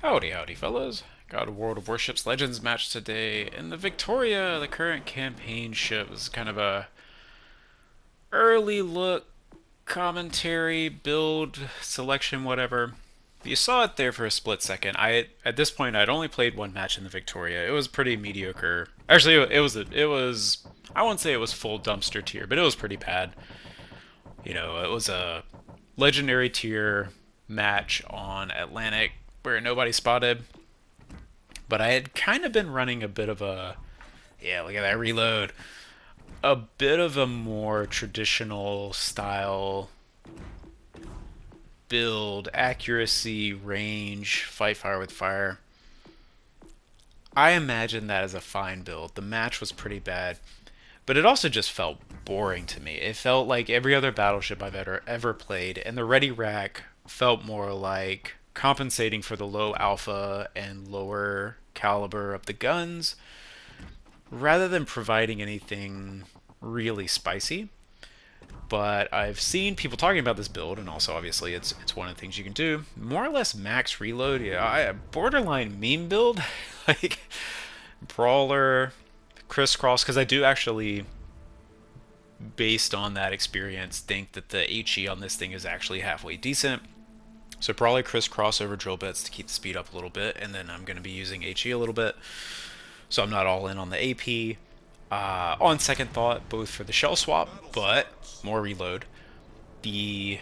Howdy, howdy, fellas. Got a World of Warships Legends match today, and the Victoria, the current campaign ship, is kind of a early look commentary, build, selection, whatever. You saw it there for a split second. At this point I'd only played one match in the Victoria. It was pretty mediocre. Actually, it was I won't say it was full dumpster tier, but it was pretty bad. It was a legendary tier match on Atlantic where nobody spotted. But I had kind of been running a bit of a, yeah, look at that reload, a bit of a more traditional style build, accuracy, range, fight fire with fire. I imagine that as a fine build. The match was pretty bad, but it also just felt boring to me. It felt like every other battleship I've ever played, and the Ready Rack felt more like compensating for the low alpha and lower caliber of the guns rather than providing anything really spicy. But I've seen people talking about this build, and also obviously it's one of the things you can do. More or less max reload. Yeah, borderline meme build, like brawler, crisscross. Because I do actually, based on that experience, think that the HE on this thing is actually halfway decent. So probably crisscross over drill bits to keep the speed up a little bit, and then I'm going to be using HE a little bit. So I'm not all in on the AP. On second thought, both for the shell swap, but more reload. The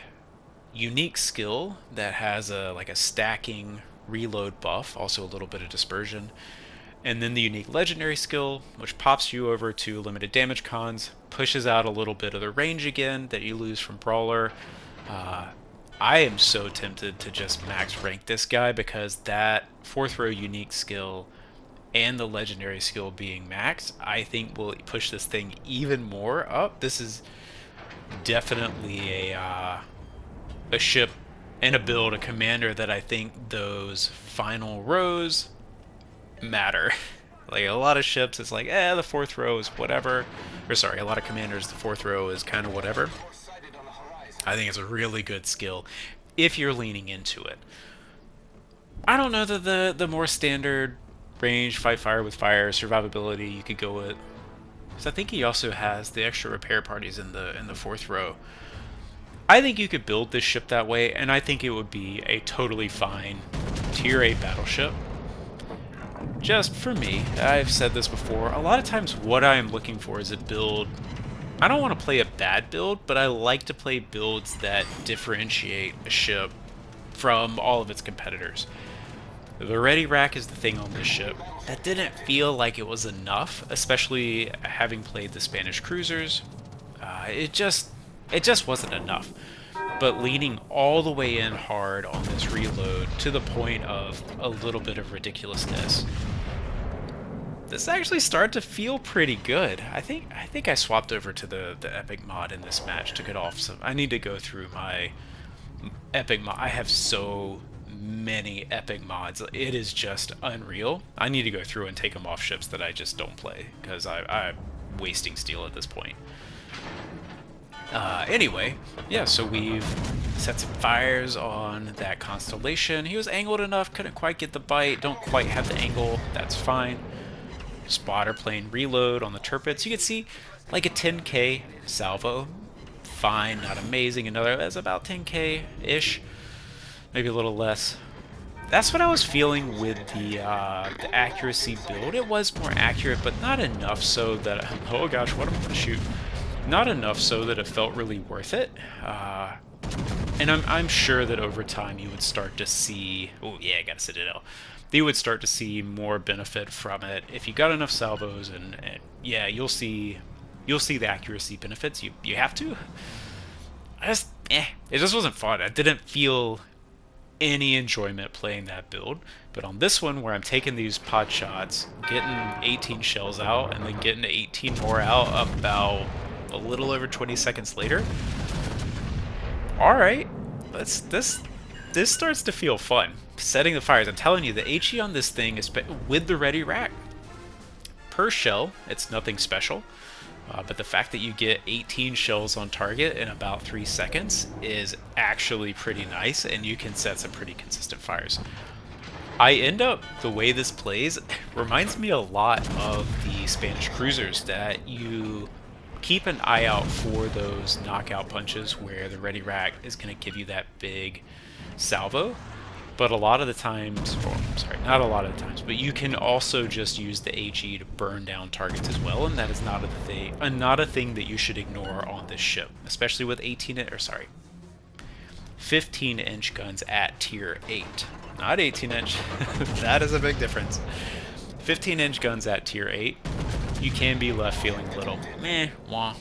unique skill that has a like a stacking reload buff, also a little bit of dispersion, and then the unique legendary skill, which pops you over to limited damage cons, pushes out a little bit of the range again that you lose from brawler. Uh, I am so tempted to just max rank this guy because that fourth row unique skill and the legendary skill being maxed, I think will push this thing even more up. This is definitely a ship and a build, a commander that I think those final rows matter. Like a lot of ships, it's like, the fourth row is whatever. Or sorry, a lot of commanders, the fourth row is kind of whatever. I think it's a really good skill if you're leaning into it. I don't know that the more standard range, fight fire with fire, survivability you could go with. Because I think he also has the extra repair parties in the fourth row. I think you could build this ship that way, and I think it would be a totally fine tier 8 battleship. Just for me, I've said this before, a lot of times what I am looking for is a build. I don't want to play a bad build, but I like to play builds that differentiate a ship from all of its competitors. The Ready Rack is the thing on this ship. That didn't feel like it was enough, especially having played the Spanish cruisers. It just wasn't enough. But leaning all the way in hard on this reload to the point of a little bit of ridiculousness, this actually started to feel pretty good. I think I swapped over to the epic mod in this match, took it off. So I need to go through my epic mod. I have so many epic mods. It is just unreal. I need to go through and take them off ships that I just don't play because I'm wasting steel at this point. Anyway, yeah, so we've set some fires on that Constellation. He was angled enough, couldn't quite get the bite, don't quite have the angle, that's fine. Spotter playing reload on the Tirpitz. You can see like a 10k salvo. Fine, not amazing. Another that's about 10k-ish. Maybe a little less. That's what I was feeling with the accuracy build. It was more accurate, but not enough so that... Oh gosh, what am I going to shoot? Not enough so that it felt really worth it. And I'm sure that over time you would start to see... Oh yeah, I got a Citadel. You would start to see more benefit from it if you got enough salvos, and yeah, you'll see the accuracy benefits. You have to. It just wasn't fun. I didn't feel any enjoyment playing that build. But on this one, where I'm taking these pot shots, getting 18 shells out, and then getting 18 more out about a little over 20 seconds later, alright, this starts to feel fun. Setting the fires. I'm telling you, the HE on this thing is with the Ready Rack. Per shell, it's nothing special. But the fact that you get 18 shells on target in about 3 seconds is actually pretty nice, and you can set some pretty consistent fires. I end up, the way this plays reminds me a lot of the Spanish cruisers, that you keep an eye out for those knockout punches where the ready rack is going to give you that big salvo. But a lot of the times, or sorry, not a lot of the times, but you can also just use the HE to burn down targets as well, and that is not a thing that you should ignore on this ship, especially with 15-inch guns at tier 8. Not 18-inch. That is a big difference. 15-inch guns at tier 8, you can be left feeling a little meh, wah.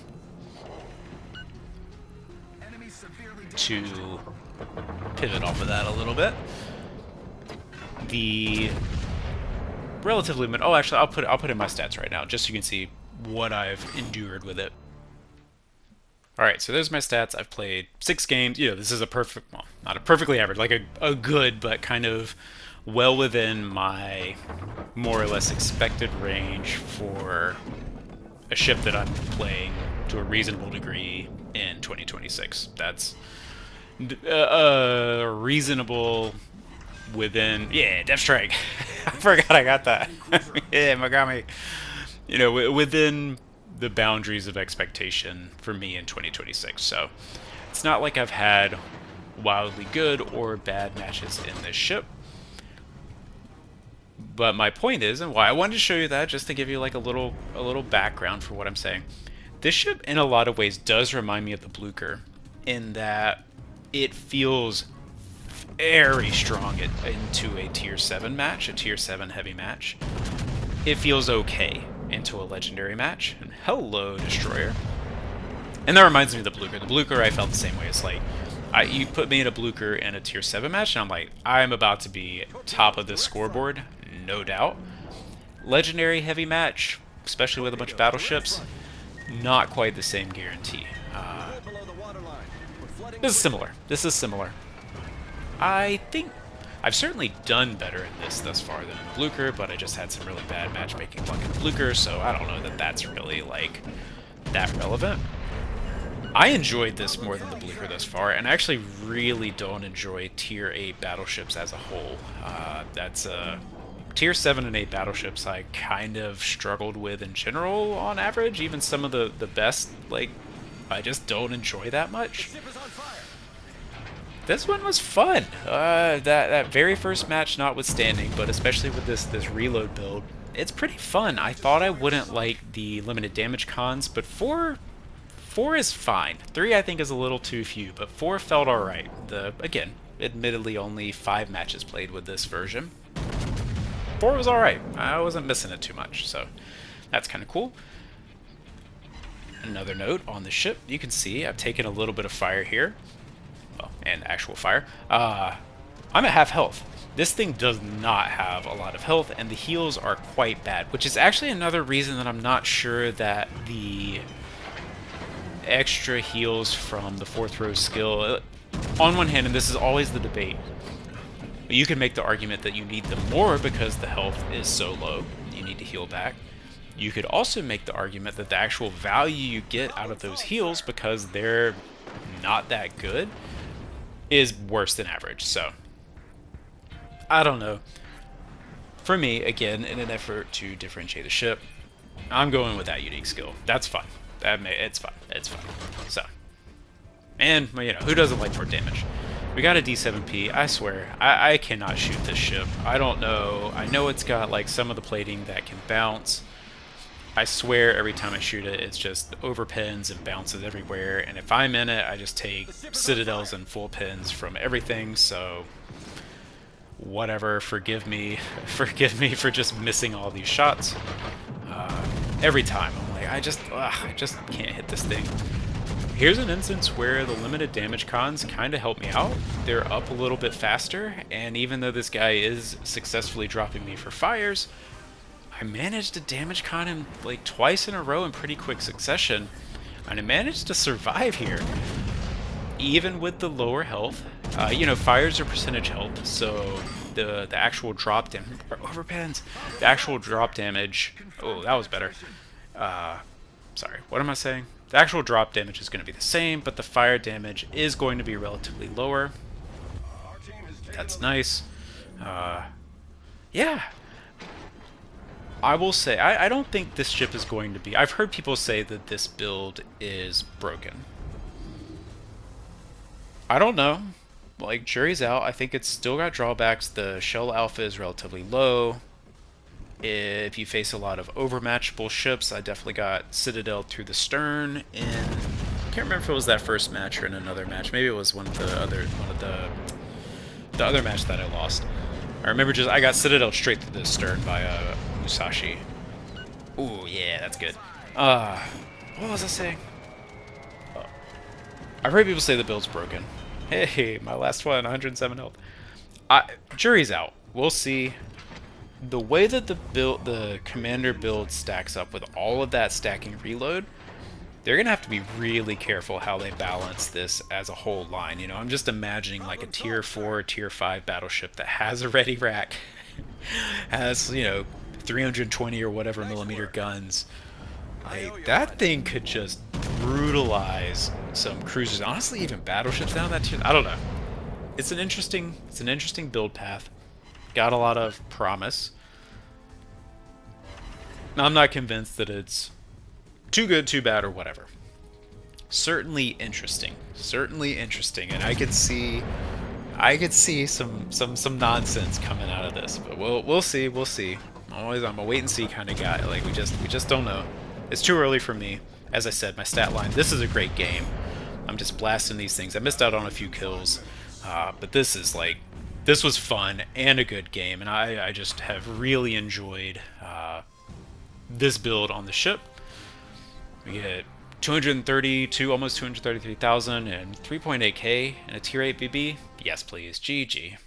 To pivot off of that a little bit, the relatively actually I'll put in my stats right now just so you can see what I've endured with it. Alright, so there's my stats. I've played 6 games. You know, this is a perfect, well, not a perfectly average, like a good, but kind of well within my more or less expected range for a ship that I'm playing to a reasonable degree in 2026. That's reasonable within, yeah, Depth Strike. I forgot I got that. Yeah, Mogami. You know, within the boundaries of expectation for me in 2026. So it's not like I've had wildly good or bad matches in this ship. But my point is, and why I wanted to show you that, just to give you like a little background for what I'm saying. This ship, in a lot of ways, does remind me of the Blucher, in that it feels very strong into a tier 7 match, a tier 7 heavy match. It feels okay into a legendary match. And hello, Destroyer. And that reminds me of the Blucher. The Blucher, I felt the same way. It's like, you put me in a Blucher in a tier 7 match, and I'm like, I'm about to be top of this scoreboard, no doubt. Legendary heavy match, especially with a bunch of battleships, not quite the same guarantee. This is similar. This is similar. I think I've certainly done better in this thus far than in the Blucher, but I just had some really bad matchmaking luck in the Blucher, so I don't know that that's really, like, that relevant. I enjoyed this more than the Blucher thus far, and I actually really don't enjoy tier 8 battleships as a whole. That's tier 7 and 8 battleships I kind of struggled with in general on average. Even some of the best, like, I just don't enjoy that much. This one was fun. That very first match notwithstanding, but especially with this reload build, it's pretty fun. I thought I wouldn't like the limited damage cons, but 4 is fine. 3 I think is a little too few, but 4 felt alright. Again, admittedly only 5 matches played with this version. 4 was alright. I wasn't missing it too much, so that's kind of cool. Another note on the ship, you can see I've taken a little bit of fire here. Well, and actual fire. I'm at half health. This thing does not have a lot of health, and the heals are quite bad, which is actually another reason that I'm not sure that the extra heals from the 4th row skill, on one hand, and this is always the debate, you can make the argument that you need them more because the health is so low, you need to heal back. You could also make the argument that the actual value you get out of those heals, because they're not that good, is worse than average. So I don't know. For me, again, in an effort to differentiate the ship, I'm going with that unique skill. That's fun. It's fun. It's fun. So, and you know, who doesn't like more damage? We got a D7P. I swear, I cannot shoot this ship. I don't know. I know it's got like some of the plating that can bounce. I swear every time I shoot it, it's just over pins and bounces everywhere. And if I'm in it, I just take citadels and full pins from everything. So, whatever. Forgive me. Forgive me for just missing all these shots. Every time, I'm like, I just can't hit this thing. Here's an instance where the limited damage cons kind of help me out. They're up a little bit faster, and even though this guy is successfully dropping me for fires, I managed to damage con him like twice in a row in pretty quick succession, and I managed to survive here, even with the lower health. You know, fires are percentage health, so the actual drop damage, overpens, the actual drop damage, oh, that was better. Sorry, what am I saying? The actual drop damage is going to be the same, but the fire damage is going to be relatively lower. That's nice. Yeah, I will say, I don't think this ship is going to be... I've heard people say that this build is broken. I don't know. Like, jury's out. I think it's still got drawbacks. The shell alpha is relatively low. If you face a lot of overmatchable ships, I definitely got Citadel through the stern in... I can't remember if it was that first match or in another match. Maybe it was one of the other match that I lost. I remember just I got Citadel straight through the stern by Musashi. Ooh, yeah, that's good. What was I saying? I've heard people say the build's broken. Hey, my last one, 107 health. Jury's out. We'll see. The way that the commander build stacks up with all of that stacking reload, they're gonna have to be really careful how they balance this as a whole line. You know, I'm just imagining like a tier 4, tier 5 battleship that has a ready rack, has, you know, 320 or whatever millimeter guns. Like, that thing could just brutalize some cruisers. Honestly, even battleships down that tier. I don't know. It's an interesting build path. Got a lot of promise. Now, I'm not convinced that it's too good, too bad, or whatever. Certainly interesting. Certainly interesting, and I could see some nonsense coming out of this, but we'll see. We'll see. I'm a wait and see kind of guy. Like, we just don't know. It's too early for me. As I said, my stat line. This is a great game. I'm just blasting these things. I missed out on a few kills, but this was fun and a good game, and I just have really enjoyed this build on the ship. We get 232, almost 233,000, and 3.8k and a tier 8 BB. Yes, please. GG.